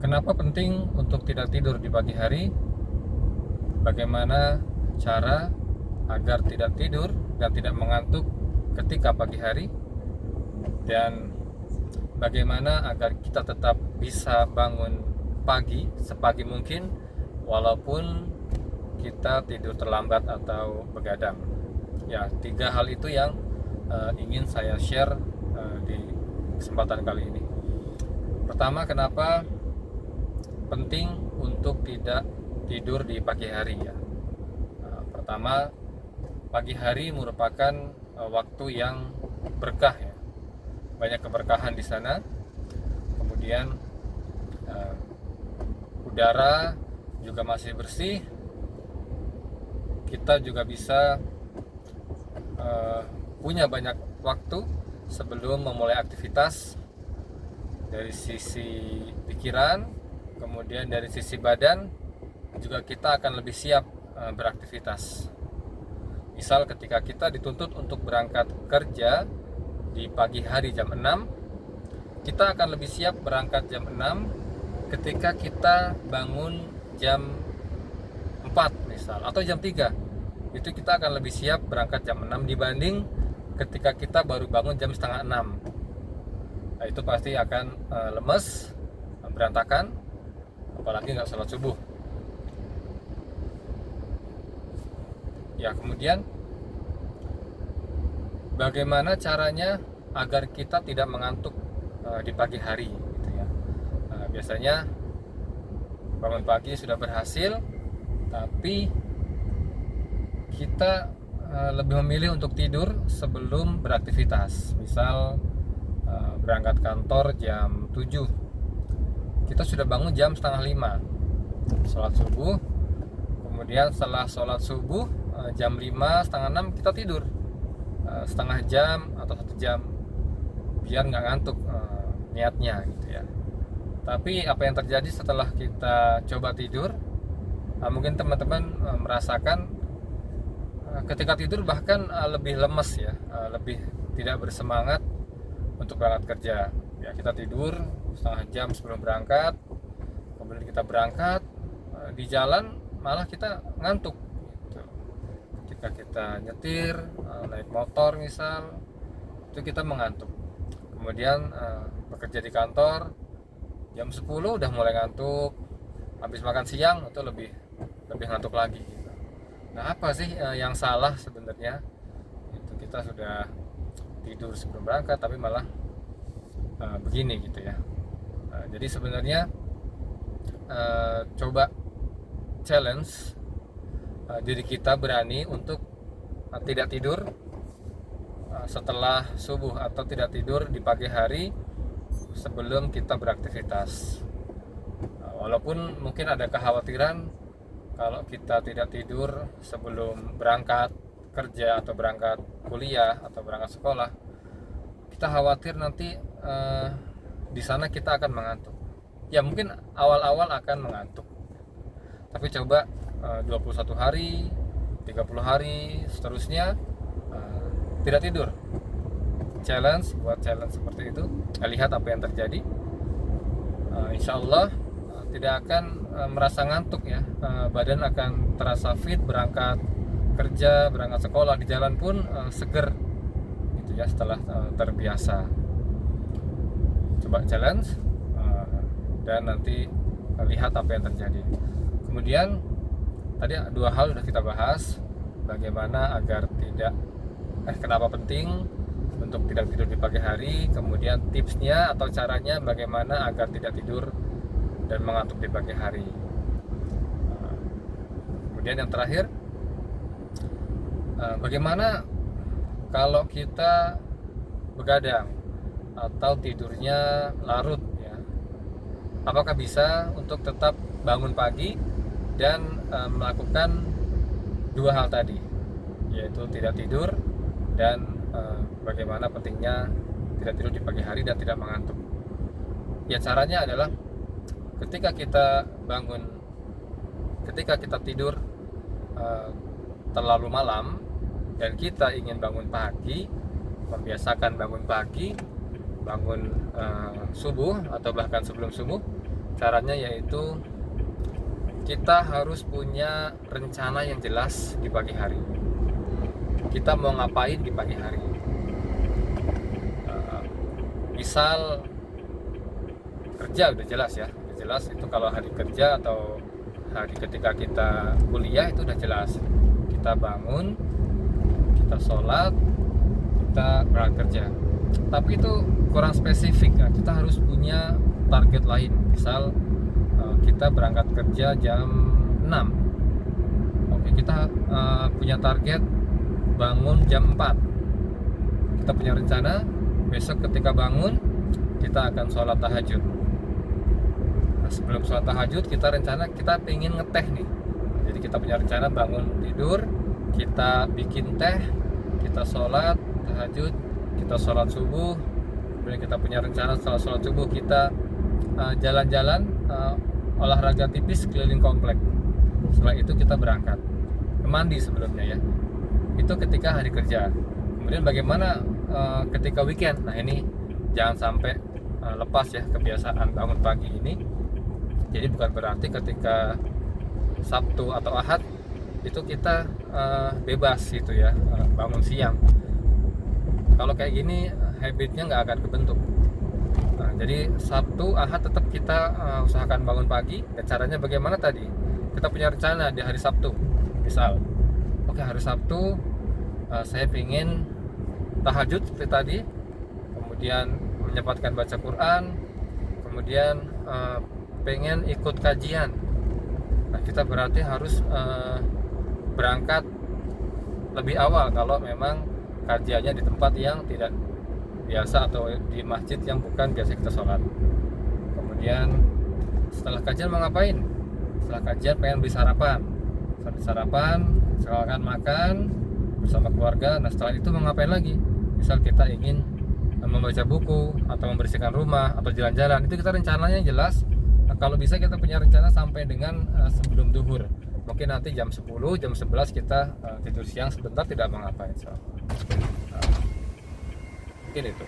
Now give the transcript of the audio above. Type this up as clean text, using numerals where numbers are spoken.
Kenapa penting untuk tidak tidur di pagi hari? Bagaimana cara agar tidak tidur dan tidak mengantuk ketika pagi hari? Dan bagaimana agar kita tetap bisa bangun pagi sepagi mungkin walaupun kita tidur terlambat atau begadang? Ya, tiga hal itu yang ingin saya share di kesempatan kali ini. Pertama, kenapa penting untuk tidak tidur di pagi hari ya. Pertama, pagi hari merupakan waktu yang berkah ya. Banyak keberkahan di sana. Kemudian udara juga masih bersih. Kita juga bisa punya banyak waktu sebelum memulai aktivitas dari sisi pikiran, kemudian dari sisi badan juga kita akan lebih siap beraktivitas. Misal ketika kita dituntut untuk berangkat kerja di pagi hari jam 6, kita akan lebih siap berangkat jam 6 ketika kita bangun jam 4 misal atau jam 3. Itu kita akan lebih siap berangkat jam 6 dibanding ketika kita baru bangun jam setengah 6. Nah, itu pasti akan lemes, berantakan, apalagi nggak sholat subuh. Ya, kemudian bagaimana caranya agar kita tidak mengantuk di pagi hari gitu ya. Biasanya bangun pagi sudah berhasil, tapi kita lebih memilih untuk tidur sebelum beraktivitas. Misal berangkat kantor jam 7, kita sudah bangun jam setengah 5, sholat subuh. Kemudian setelah sholat subuh jam 5, setengah 6 kita tidur setengah jam atau 1 jam biar nggak ngantuk niatnya gitu ya. Tapi apa yang terjadi setelah kita coba tidur, mungkin teman-teman merasakan ketika tidur bahkan lebih lemes ya, lebih tidak bersemangat untuk berangkat kerja ya. Kita tidur setengah jam sebelum berangkat, kemudian kita berangkat, di jalan malah kita ngantuk gitu. Ketika kita nyetir, naik motor misal, itu kita mengantuk. Kemudian bekerja di kantor jam 10 udah mulai ngantuk, habis makan siang itu lebih ngantuk lagi gitu. Nah, apa sih yang salah sebenarnya? Itu kita sudah tidur sebelum berangkat tapi malah begini gitu ya. Jadi sebenarnya coba challenge diri kita berani untuk tidak tidur setelah subuh atau tidak tidur di pagi hari sebelum kita beraktivitas. Walaupun mungkin ada kekhawatiran kalau kita tidak tidur sebelum berangkat kerja atau berangkat kuliah atau berangkat sekolah, kita khawatir nanti di sana kita akan mengantuk. Ya mungkin awal-awal akan mengantuk, tapi coba 21 hari, 30 hari seterusnya tidak tidur. Buat challenge seperti itu, lihat apa yang terjadi. Insya Allah tidak akan merasa ngantuk ya. Badan akan terasa fit, berangkat kerja, berangkat sekolah, di jalan pun seger gitu ya setelah terbiasa. Coba challenge dan nanti lihat apa yang terjadi. Kemudian tadi 2 hal sudah kita bahas, bagaimana agar tidak kenapa penting untuk tidak tidur di pagi hari, kemudian tipsnya atau caranya bagaimana agar tidak tidur dan mengantuk di pagi hari. Kemudian yang terakhir, bagaimana kalau kita begadang atau tidurnya larut ya, apakah bisa untuk tetap bangun pagi dan melakukan 2 hal tadi, yaitu tidak tidur dan bagaimana pentingnya tidak tidur di pagi hari dan tidak mengantuk. Ya, caranya adalah ketika kita tidur terlalu malam dan kita ingin bangun pagi, membiasakan bangun pagi, bangun subuh atau bahkan sebelum subuh, Caranya yaitu kita harus punya rencana yang jelas di pagi hari. Kita mau ngapain di pagi hari? Misal kerja udah jelas ya, udah jelas itu kalau hari kerja atau hari ketika kita kuliah itu udah jelas. Kita bangun, kita sholat, kita berangkat kerja. Tapi itu kurang spesifik ya. Kita harus punya target lain. Misal kita berangkat kerja jam 6. Oke, kita punya target bangun jam 4. Kita punya rencana besok ketika bangun kita akan sholat tahajud. Nah, sebelum sholat tahajud kita rencana kita pengen ngeteh nih. Jadi kita punya rencana bangun tidur, kita bikin teh, kita sholat tahajud, kita sholat subuh. Kemudian kita punya rencana setelah sholat subuh kita jalan-jalan, olahraga tipis keliling komplek. Setelah itu kita berangkat, mandi sebelumnya ya. Itu ketika hari kerja. Kemudian bagaimana ketika weekend? Nah ini jangan sampai lepas ya kebiasaan bangun pagi ini. Jadi bukan berarti ketika Sabtu atau Ahad itu kita bebas gitu ya, bangun siang. Kalau kayak gini habitnya nggak akan kebentuk. Nah, jadi Sabtu, Ahad tetap kita usahakan bangun pagi. Dan caranya bagaimana tadi? Kita punya rencana di hari Sabtu. Misal, oke hari Sabtu saya ingin tahajud seperti tadi, kemudian menyempatkan baca Quran, kemudian pengen ikut kajian. Nah, kita berarti harus berangkat lebih awal kalau memang kajiannya di tempat yang tidak biasa atau di masjid yang bukan biasa kita sholat. Kemudian setelah kajian mau ngapain? Setelah kajian pengen beli sarapan. Sambil sarapan, silakan makan bersama keluarga. Nah setelah itu mau ngapain lagi? Misal kita ingin membaca buku atau membersihkan rumah atau jalan-jalan, itu kita rencananya jelas. Nah, kalau bisa kita punya rencana sampai dengan sebelum duhur. Mungkin nanti jam 10, jam 11 kita tidur siang sebentar tidak mau ngapain. Mungkin itu.